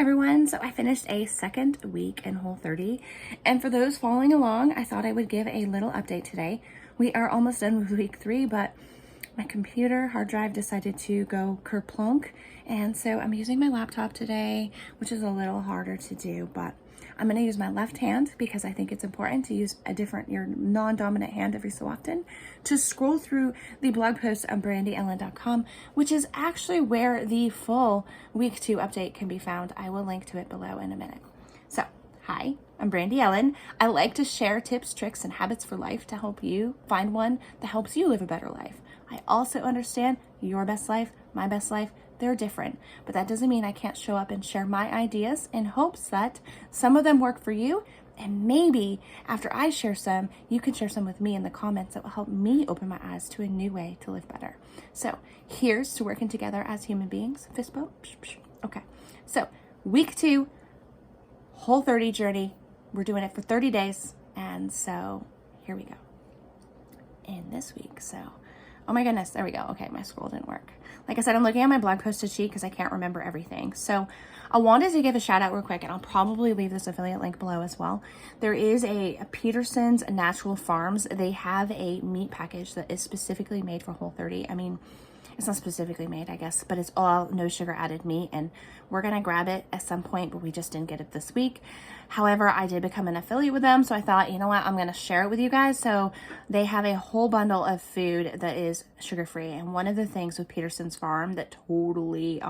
everyone. So I finished a second week in Whole30, and for those following along, I thought I would give a little update today. We are almost done with week 3, but my computer hard drive decided to go kerplunk, and so I'm using my laptop today, which is a little harder to do, but I'm going to use my left hand because I think it's important to use your non-dominant hand every so often to scroll through the blog post on brandyellen.com, which is actually where the full week 2 update can be found. I will link to it below in a minute. So, hi, I'm Brandy Ellen. I like to share tips, tricks, and habits for life to help you find one that helps you live a better life. I also understand your best life, my best life, they're different, but that doesn't mean I can't show up and share my ideas in hopes that some of them work for you, and maybe after I share some, you can share some with me in the comments that will help me open my eyes to a new way to live better. So here's to working together as human beings. Fist bump. Okay, so week 2, Whole30 journey. We're doing it for 30 days, and so here we go. In this week, oh my goodness, there we go. Okay, my scroll didn't work. Like I said, I'm looking at my blog posted sheet because I can't remember everything. So I wanted to give a shout out real quick, and I'll probably leave this affiliate link below as well. There is a Peterson's Natural Farms. They have a meat package that is specifically made for Whole30. I mean, it's not specifically made, I guess, but it's all no sugar added meat, and we're going to grab it at some point, but we just didn't get it this week. However, I did become an affiliate with them, so I thought, you know what, I'm going to share it with you guys. So they have a whole bundle of food that is sugar-free, and one of the things with Peterson's Farm that totally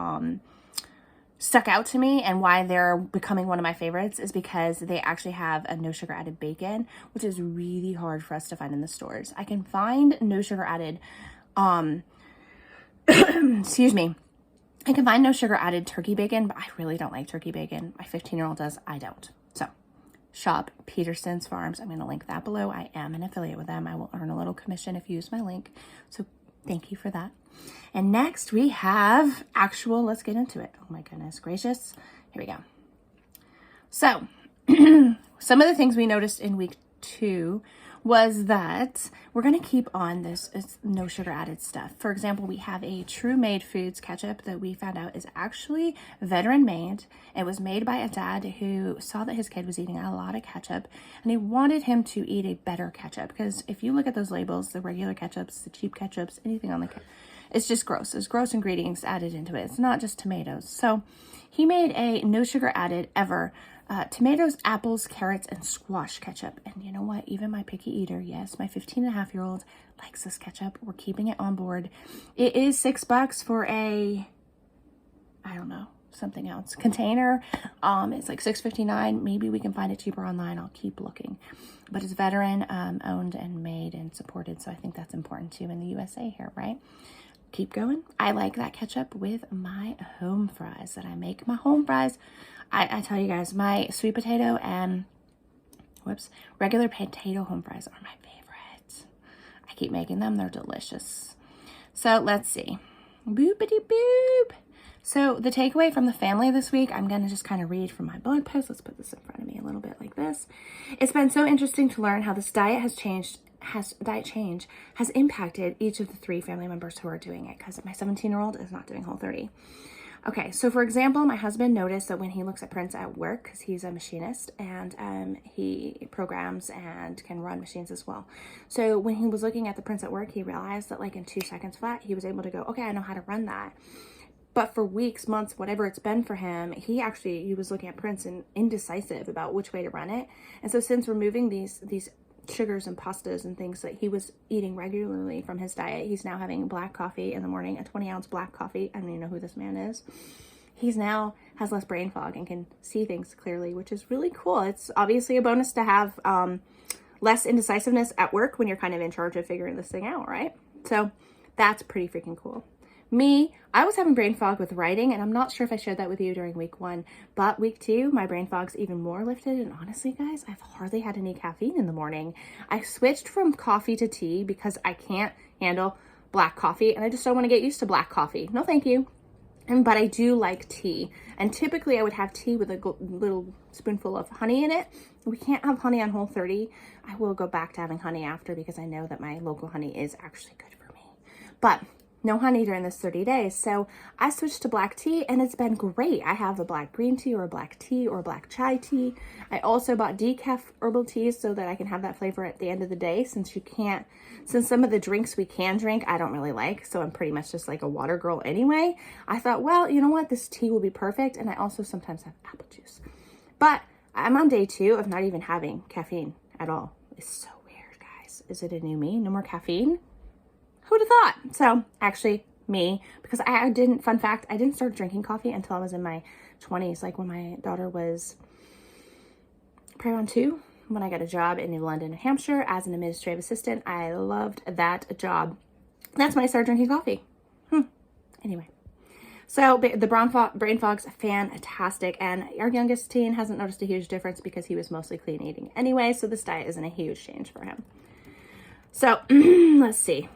stuck out to me and why they're becoming one of my favorites is because they actually have a no sugar added bacon, which is really hard for us to find in the stores. I can find no sugar added excuse me, I can find no sugar added turkey bacon, but I really don't like turkey bacon. My 15-year-old does, I don't. So shop Peterson's Farms. I'm going to link that below. I am an affiliate with them. I will earn a little commission if you use my link. So thank you for that. And next we have let's get into it. Oh my goodness gracious. Here we go. So some of the things we noticed in week 2 was that we're going to keep on this no sugar added stuff. For example, we have a True Made Foods ketchup that we found out is actually veteran made. It was made by a dad who saw that his kid was eating a lot of ketchup, and he wanted him to eat a better ketchup, because if you look at those labels, the regular ketchups, the cheap ketchups, anything on the it's just gross. There's gross ingredients added into it. It's not just tomatoes. So he made a no sugar added ever tomatoes, apples, carrots, and squash ketchup. And you know what? Even my picky eater, yes, my 15-and-a-half-year-old likes this ketchup. We're keeping it on board. It is $6 for a, I don't know, something else container. It's like $6.59. Maybe we can find it cheaper online. I'll keep looking. But it's veteran owned and made and supported. So I think that's important too in the USA here, right? Keep going. I like that ketchup with my home fries that I make. My home fries, I tell you guys, my sweet potato and regular potato home fries are my favorite. I keep making them. They're delicious. So let's see. Boopity boop. So the takeaway from the family this week, I'm going to just kind of read from my blog post. Let's put this in front of me a little bit like this. It's been so interesting to learn how this diet change has impacted each of the 3 family members who are doing it, because my 17-year-old is not doing Whole30. Okay, so for example, my husband noticed that when he looks at prints at work, because he's a machinist and he programs and can run machines as well. So when he was looking at the prints at work, he realized that like in 2 seconds flat, he was able to go, okay, I know how to run that. But for weeks, months, whatever it's been for him, he was looking at prints and indecisive about which way to run it. And so since removing these sugars and pastas and things that he was eating regularly from his diet, he's now having black coffee in the morning, a 20-ounce black coffee. I don't even know who this man is. He's now has less brain fog and can see things clearly, which is really cool. It's obviously a bonus to have less indecisiveness at work when you're kind of in charge of figuring this thing out, right? So that's pretty freaking cool. Me, I was having brain fog with writing, and I'm not sure if I shared that with you during week 1, but week 2, my brain fog's even more lifted. And honestly, guys, I've hardly had any caffeine in the morning. I switched from coffee to tea because I can't handle black coffee, and I just don't want to get used to black coffee. No, thank you. But I do like tea, and typically I would have tea with a little spoonful of honey in it. We can't have honey on Whole30. I will go back to having honey after, because I know that my local honey is actually good for me. But no honey during this 30 days. So I switched to black tea and it's been great. I have a black green tea or a black tea or a black chai tea. I also bought decaf herbal teas so that I can have that flavor at the end of the day, since some of the drinks we can drink, I don't really like. So I'm pretty much just like a water girl anyway. I thought, well, you know what? This tea will be perfect. And I also sometimes have apple juice. But I'm on day 2 of not even having caffeine at all. It's so weird, guys. Is it a new me? No more caffeine? Who'd have thought? So actually me, because fun fact, I didn't start drinking coffee until I was in my 20s, like when my daughter was probably around 2, when I got a job in New London, New Hampshire as an administrative assistant. I loved that job. That's when I started drinking coffee. Anyway, so the brain fog's fantastic, and our youngest teen hasn't noticed a huge difference because he was mostly clean eating anyway, so this diet isn't a huge change for him. So let's see.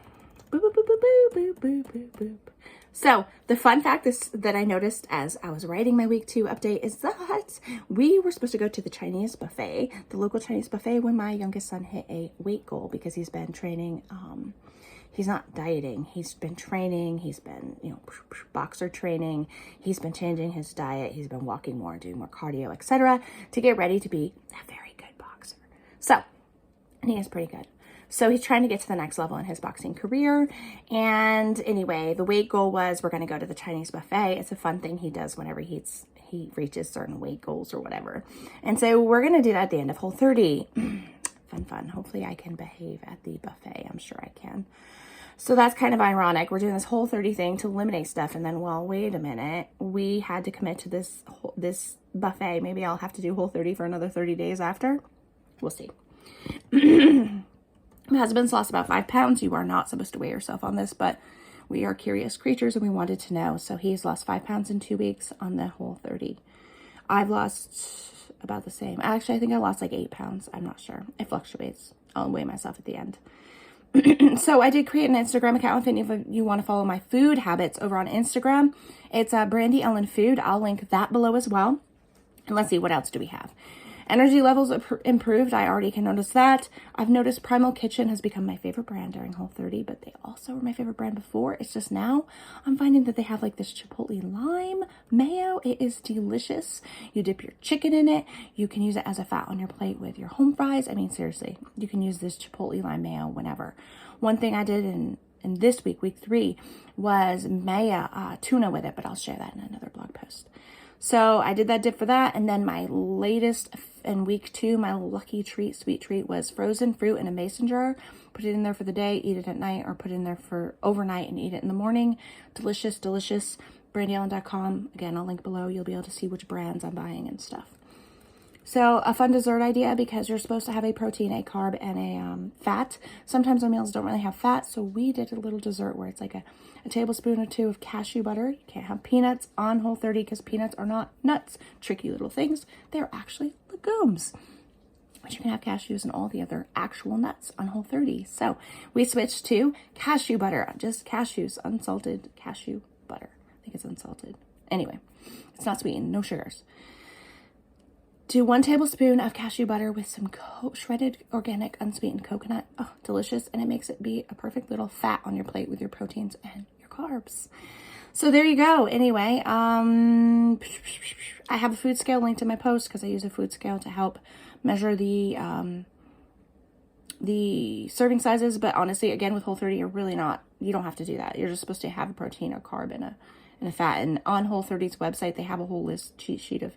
Boop, boop, boop, boop, boop, boop, boop, boop. So the fun fact that I noticed as I was writing my week 2 update is that we were supposed to go to the Chinese buffet, the local Chinese buffet, when my youngest son hit a weight goal, because he's been training. He's not dieting. He's been training. He's been, boxer training. He's been changing his diet. He's been walking more, doing more cardio, etc., to get ready to be a very good boxer. So, and he is pretty good. So he's trying to get to the next level in his boxing career. And anyway, the weight goal was we're going to go to the Chinese buffet. It's a fun thing he does whenever he reaches certain weight goals or whatever. And so we're going to do that at the end of Whole30. Fun. Hopefully I can behave at the buffet. I'm sure I can. So that's kind of ironic. We're doing this Whole30 thing to eliminate stuff. And then, well, wait a minute. We had to commit to this buffet. Maybe I'll have to do Whole30 for another 30 days after. We'll see. My husband's lost about 5 pounds. You are not supposed to weigh yourself on this, but we are curious creatures and we wanted to know. So he's lost 5 pounds in 2 weeks on the Whole30. I've lost about the same. Actually, I think I lost like 8 pounds. I'm not sure. It fluctuates. I'll weigh myself at the end. So I did create an Instagram account if any of you want to follow my food habits over on Instagram. It's Brandy Ellen Food. I'll link that below as well. And let's see, what else do we have? Energy levels improved. I already can notice that. I've noticed Primal Kitchen has become my favorite brand during Whole30, but they also were my favorite brand before. It's just now I'm finding that they have like this chipotle lime mayo. It is delicious. You dip your chicken in it. You can use it as a fat on your plate with your home fries. I mean, seriously, you can use this chipotle lime mayo whenever. One thing I did in this week 3, was mayo tuna with it, but I'll share that in another blog post. So I did that dip for that. And then my latest in week 2, my lucky treat, sweet treat, was frozen fruit in a mason jar. Put it in there for the day, eat it at night, or put it in there for overnight and eat it in the morning. Delicious, delicious. BrandyEllen.com. Again, I'll link below. You'll be able to see which brands I'm buying and stuff. So a fun dessert idea, because you're supposed to have a protein, a carb, and a fat. Sometimes our meals don't really have fat, so we did a little dessert where it's like a tablespoon or 2 of cashew butter. You can't have peanuts on Whole30 because peanuts are not nuts. Tricky little things. They're actually legumes. But you can have cashews and all the other actual nuts on Whole30. So we switched to cashew butter, just cashews, unsalted cashew butter. I think it's unsalted. Anyway, it's not sweetened, no sugars. Do 1 tablespoon of cashew butter with some shredded organic unsweetened coconut. Oh, delicious. And it makes it be a perfect little fat on your plate with your proteins and your carbs. So there you go. Anyway, I have a food scale linked in my post because I use a food scale to help measure the serving sizes. But honestly, again, with Whole30, you're really not, you don't have to do that. You're just supposed to have a protein, a carb, and a fat. And on Whole30's website, they have a whole list, cheat sheet of,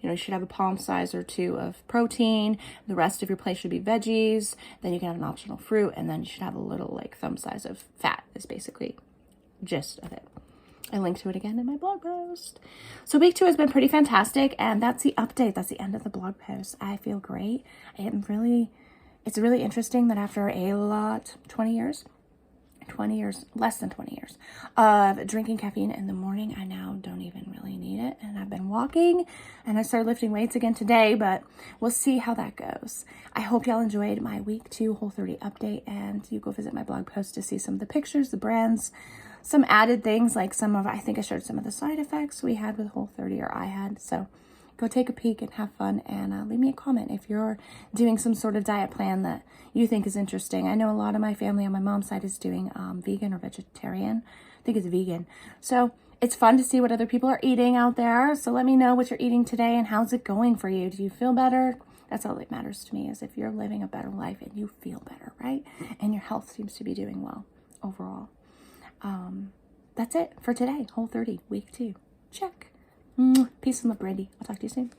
you should have a palm size or 2 of protein. The rest of your plate should be veggies. Then you can have an optional fruit. And then you should have a little like thumb size of fat is basically gist of it. I link to it again in my blog post. So week 2 has been pretty fantastic. And that's the update. That's the end of the blog post. I feel great. It's really interesting that after 20 years, less than 20 years of drinking caffeine in the morning, I now don't even really need it. And I've been walking and I started lifting weights again today, but we'll see how that goes. I hope y'all enjoyed my week 2 Whole30 update, and you go visit my blog post to see some of the pictures, the brands, some added things like I think I showed some of the side effects we had with Whole30, or I had. So go take a peek and have fun, and leave me a comment if you're doing some sort of diet plan that you think is interesting. I know a lot of my family on my mom's side is doing vegan or vegetarian. I think it's vegan. So it's fun to see what other people are eating out there. So let me know what you're eating today and how's it going for you. Do you feel better? That's all that matters to me, is if you're living a better life and you feel better, right? And your health seems to be doing well overall. That's it for today. Whole 30, week 2. Check. Peace and love, Brandy. I'll talk to you soon.